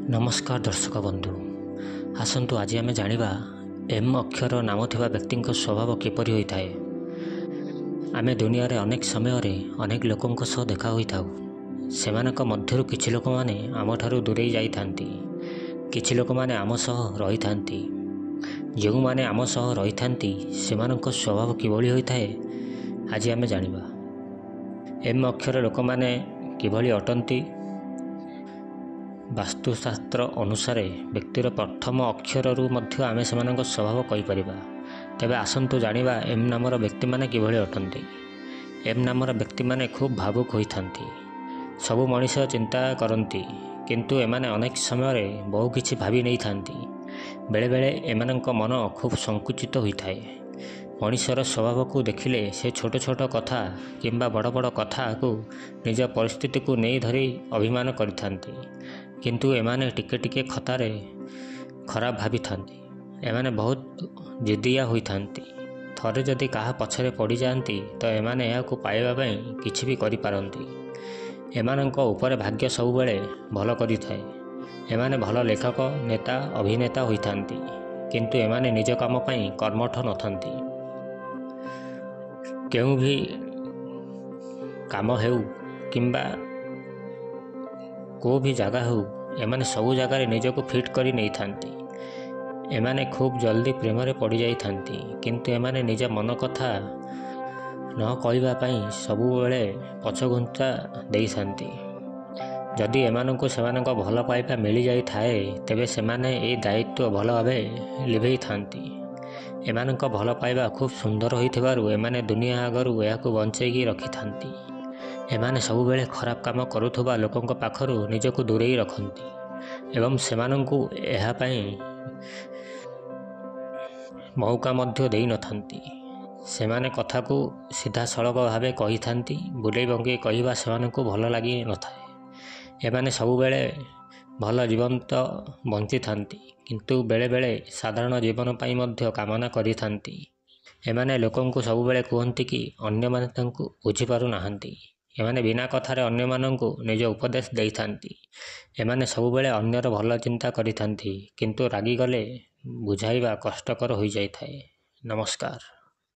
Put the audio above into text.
नमस्कार दर्शक बंधु, आसतु आज आम जाना एम अक्षर नाम थिबा व्यक्ति स्वभाव किपर होता है। आम दुनिया रे अनेक समय अनेक लोकों सह देखा होई थाउ। सेमानक मध्यरु किछि लोक माने आम ठारू दूरेई जाई थांती, किछि लोक माने आम सह रही थांती। जो माने आम सह रही थांती सेमानक स्वभाव किभଳି होइथाए आज आम जानिबा। एम अक्षर लोक माने किभଳି अटंती। वास्तुशास्त्र अनुसार व्यक्तिर प्रथम अक्षर मध्य आमे सेमानक स्वभाव कहीपरिबा। तेबे आसंतु जानिबा एम नामर व्यक्ति माने किभଳି अटंती। एम नामर व्यक्ति माने खूब भावुक होइथांती। सबु मनीष चिंता करती, किंतु एमाने अनेक समय बहु किछि भावी नहीं थांती। बेले बेले एमानक मन खूब संकुचित होइथाए। मनीषर स्वभाव को देखिले से छोट छोट कथा किंबा बड़ बड़ कथा को निज परिस्थिति को नहीं धरी अभिमान करिथांती, किंतु एमाने टिके टिके खतारे खराब भावी थांती। एमाने बहुत जिदिया होइथांती। थरे जदि कहा पछरे पड़ी जाती तो एमाने याको पाइबा पई किछि भी करि पारंती। एमानक ऊपर भाग्य सब बेले भल करिथाए। एमाने भल लेखक, नेता, अभिनेता होइथांती, किंतु एमाने निज काम पई कर्मठ नथांती। केउ भी काम हेउ किंबा को भी जगह हो, एमाने सबु जगार निजको फिट करी नहीं थांती। एमाने खूब जल्दी प्रेम रे पड़ी जाई थांती, किंतु एमाने निज मन कथा न कहवा पई सबु बेले पछघुंचा देई थांती। जदि एमानंको सेमानंक भल पाइबा मिली जाई थाए तेबे सेमाने ए दायित्व भल भावे लिभेई थांती। एमानंक भल पाइबा खूब सुंदर होइथिबारु एमाने दुनिया आगरु याको बंचेगी रखी थांती। एमाने सबु बेले खराब काम करुथुबा लोकंक पाखरु निजको दूरेई रखंती एवं सेमानंकु एहा पई मौका मध्य देई नथांती। सेमाने कथा को सीधा सड़क भावे कही थांती। बुलेई बंगे कहवा सेमानंकु भल लागी नथाए। एमाने सबु बेले भल जीवंत बंची थांती, किंतु बेले बेले साधारण जीवन पाई मध्य कामना करी थांती। एमाने लोकंकु सबु बेले कहंती कि अन्य माने तांकु बुझी पारु नाहंती। एमाने बिना कथारे अन्य मानंकु निज उपदेश देई थांती। एमाने सबु बेले अन्यर भल चिंता करी थांती, किंतु रागी गले बुझाइबा कष्टकर होई जाई थाए। नमस्कार।